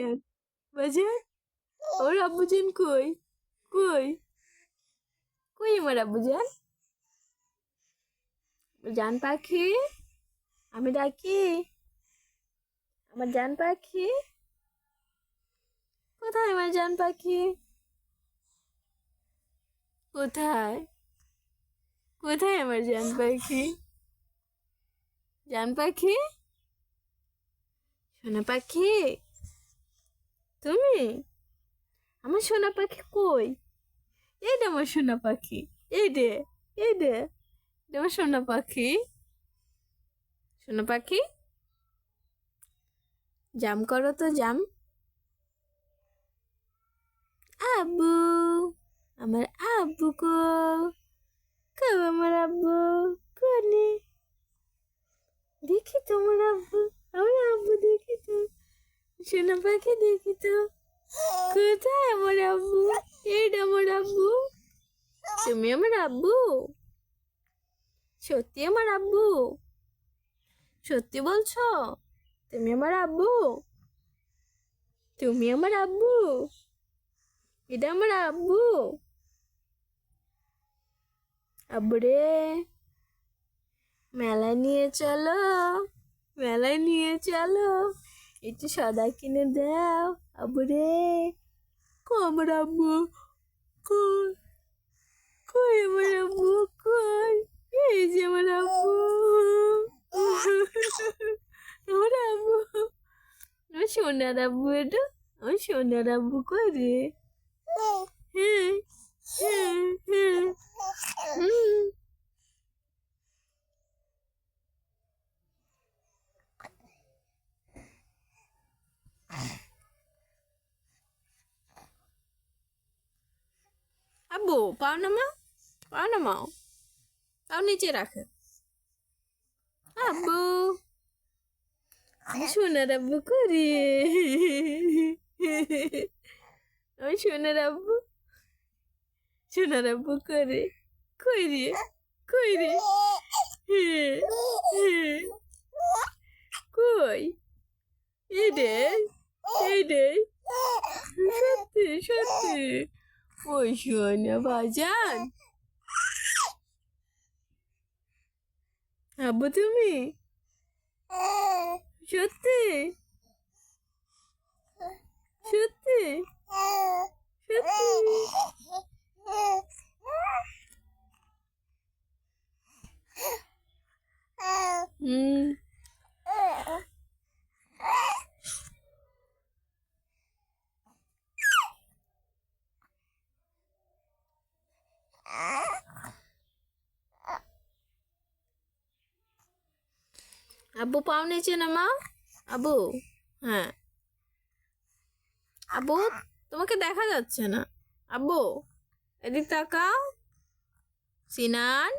বাজান বাজান ওর আব্বুজান কই কই কই আমার আব্বুজান জান পাখি আমি ডাকি আমার জান পাখি কোথায় আমার জান পাখি কোথায় কোথায় আমার জান পাখি জান পাখি সোনা পাখি তুমি আমার সোনা পাখি কই এই রে আমার সোনা পাখি এই রে এই রে আমার সোনা পাখি সোনা পাখি জাম করো তো জাম আব্বু আমার আব্বু কো আমার আব্বু কোনে দেখি তোমার আব্বু আমার আব্বু দেখি তো সোনা পাখি দেখি তো কোথায় আমার আব্বু এইটা আমার আব্বু তুমি আমার আব্বু সত্যি আমার আব্বু সত্যি বলছো তুমি আমার আব্বু তুমি আমার আব্বু এটা আমার আব্বু আব্বু রে মেলায় নিয়ে চলো মেলায় নিয়ে চলো একটু সদা কিনে দাও আব্বু রে আমার আব্বু কই কই আমার আব্বু কই এই যে আমার আব্বু আমার আব্বু আমার সোনার আব্বু এটা আমার সোনার আব্বু কই রে হ্যাঁ হ্যাঁ হ্যাঁ আব্বু পাও নামাও পাও নিচে রাখে আব্বু সোনার আব্বু করি আমি সোনার আব্বু করে কই রে কই এই রে সত্যি সত্যি ওই সোনা বাজান আব্বু তুমি সত্যি সত্যি সত্যি আব্বু পাও নিচে নামাও আব্বু হ্যাঁ আব্বু তোমাকে দেখা যাচ্ছে না আব্বু এদিক তাকাও সিনান